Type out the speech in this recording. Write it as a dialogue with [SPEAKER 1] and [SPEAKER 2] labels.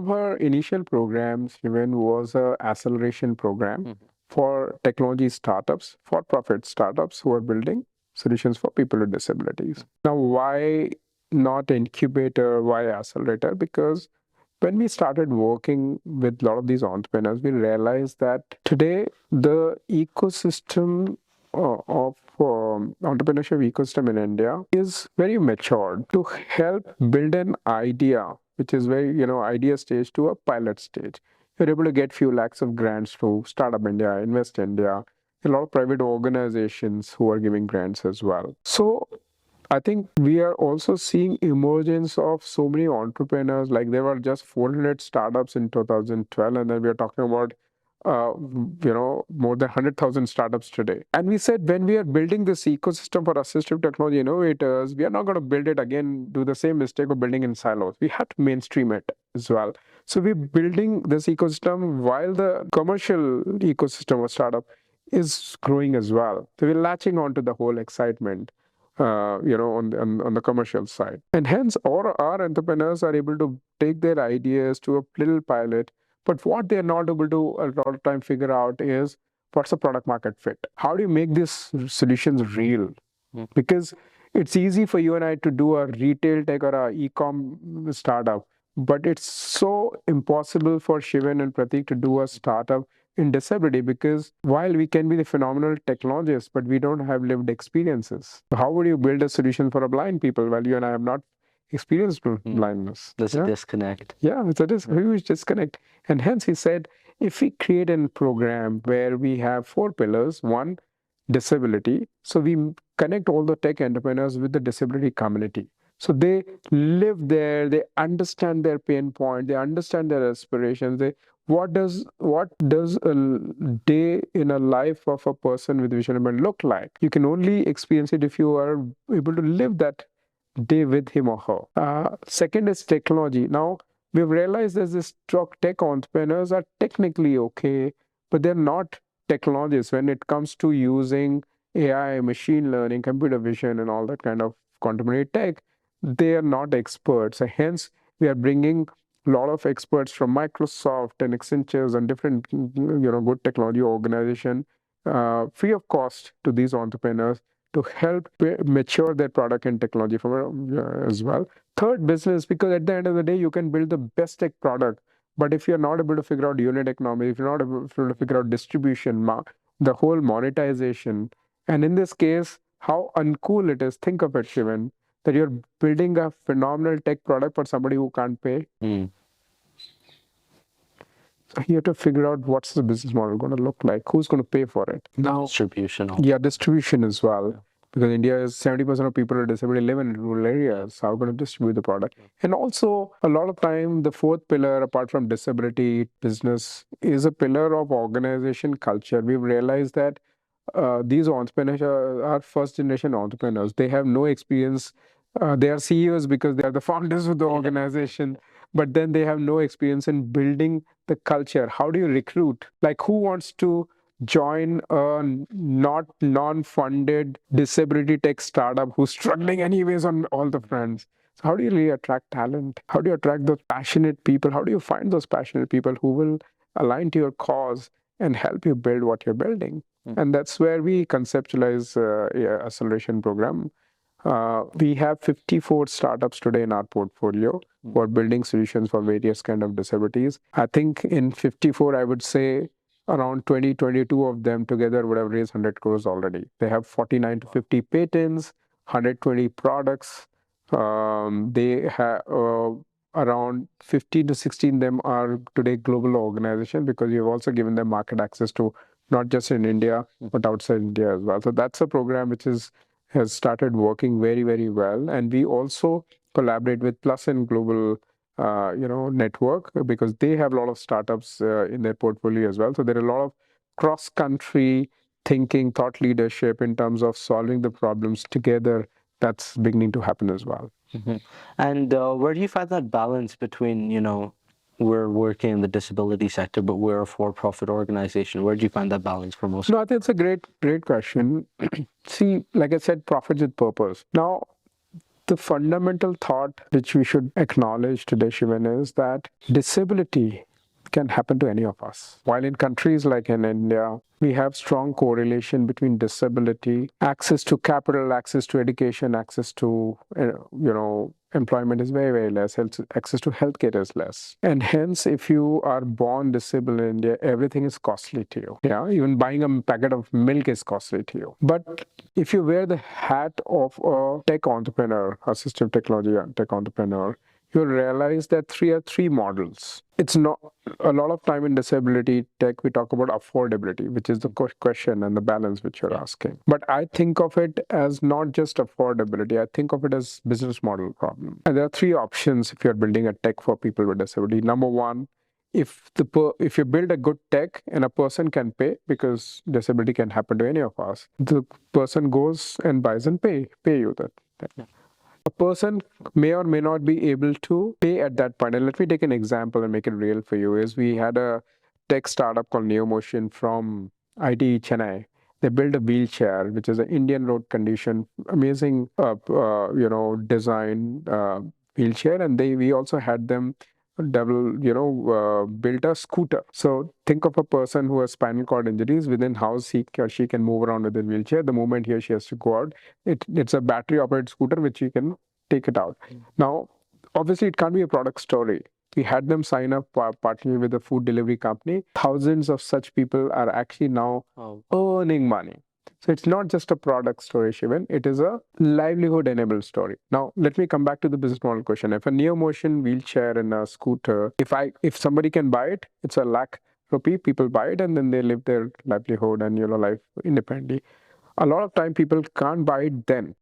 [SPEAKER 1] of our initial programs even was a acceleration program for technology startups, for-profit startups who are building solutions for people with disabilities. Now, why not incubator? Why accelerator? Because when we started working with a lot of these entrepreneurs, we realized that today the ecosystem of entrepreneurship ecosystem in India is very matured to help build an idea, which is very, idea stage to a pilot stage. You're able to get few lakhs of grants through Startup India, Invest India, a lot of private organizations who are giving grants as well. So I think we are also seeing emergence of so many entrepreneurs. Like there were just 400 startups in 2012, and then we are talking about more than 100,000 startups today. And we said when we are building this ecosystem for assistive technology innovators, we are not going to build it again, do the same mistake of building in silos. We have to mainstream it as well. So we're building this ecosystem while the commercial ecosystem of startup is growing as well. So we're latching on to the whole excitement. On the commercial side. And hence, all our entrepreneurs are able to take their ideas to a little pilot. But what they're not able to a lot of time figure out is what's the product market fit? How do you make these solutions real? Because it's easy for you and I to do a retail tech or a e-com startup, but it's so impossible for Shivan and Pratik to do a startup in disability, because while we can be the phenomenal technologists, but we don't have lived experiences. How would you build a solution for a blind people while you and I have not experienced blindness?
[SPEAKER 2] There's a disconnect.
[SPEAKER 1] Yeah, it's a huge disconnect. And hence he said, if we create a program where we have 4 pillars, one, disability. So we connect all the tech entrepreneurs with the disability community. So they live there, they understand their pain point, they understand their aspirations. What does a day in a life of a person with visual impairment look like? You can only experience it if you are able to live that day with him or her. Second is technology. Now we've realized that this tech entrepreneurs are technically okay, but they're not technologists when it comes to using AI, machine learning, computer vision, and all that kind of contemporary tech. They are not experts. So hence, we are bringing a lot of experts from Microsoft and Accenture and different, good technology organization, free of cost to these entrepreneurs to help mature their product and technology from as well. Third, business, because at the end of the day, you can build the best tech product, but if you're not able to figure out unit economics, if you're not able to figure out distribution, the whole monetization, and in this case, how uncool it is. Think of it, Shivan, that you're building a phenomenal tech product for somebody who can't pay. So you have to figure out what's the business model going to look like, who's going to pay for it.
[SPEAKER 2] Now, distribution.
[SPEAKER 1] Yeah, distribution as well. Because India is 70% of people with disability live in rural areas. How are going to distribute the product? And also, a lot of time, the fourth pillar, apart from disability business, is a pillar of organization culture. We've realized that these entrepreneurs are first generation entrepreneurs. They have no experience. They are CEOs because they are the founders of the organization, but then they have no experience in building the culture. How do you recruit? Like, who wants to join a not non-funded disability tech startup who's struggling anyways on all the fronts? So how do you really attract talent? How do you attract those passionate people? How do you find those passionate people who will align to your cause and help you build what you're building? And that's where we conceptualize acceleration program. We have 54 startups today in our portfolio who are building solutions for various kind of disabilities. I think in 54, I would say around 20, 22 of them together would have raised 100 crores already. They have 49 to 50 patents, 120 products. They have around 15 to 16 them are today global organizations, because you've also given them market access to not just in India, but outside India as well. So that's a program which has started working very, very well. And we also collaborate with Plus and Global network, because they have a lot of startups in their portfolio as well. So there are a lot of cross-country thinking, thought leadership in terms of solving the problems together. That's beginning to happen as well.
[SPEAKER 2] And where do you find that balance between, we're working in the disability sector, but we're a for-profit organization? Where do you find that balance for most?
[SPEAKER 1] No, I think it's a great question. See, like I said, profits with purpose. Now, the fundamental thought which we should acknowledge today, Shivan, is that disability can happen to any of us. While in countries like in India, we have strong correlation between disability, access to capital, access to education, access to employment is very, very less. Access to healthcare is less. And hence, if you are born disabled in India, everything is costly to you. Yeah, even buying a packet of milk is costly to you. But if you wear the hat of a tech entrepreneur, assistive technology tech entrepreneur, you'll realize that there are three models. It's not a lot of time in disability tech, we talk about affordability, which is the question and the balance which you're asking. But I think of it as not just affordability, I think of it as business model problem. And there are three options if you're building a tech for people with disability. Number one, if you build a good tech and a person can pay, because disability can happen to any of us, the person goes and buys and pay you that. A person may or may not be able to pay at that point. And let me take an example and make it real for you. Is we had a tech startup called Neomotion from IT Chennai. They built a wheelchair, which is an Indian road condition, amazing, design wheelchair, and we also had them built a scooter. So think of a person who has spinal cord injuries. Within house, he or she can move around with a wheelchair. The moment he or she has to go out, it's a battery operated scooter which you can take it out. Now, obviously, it can't be a product story. We had them sign up partly with a food delivery company. Thousands of such people are actually now earning money. So it's not just a product story, Shivan. It is a livelihood enabled story. Now, let me come back to the business model question. If a Neomotion wheelchair and a scooter, if somebody can buy it, it's a lakh rupee. People buy it and then they live their livelihood and life independently. A lot of time people can't buy it then.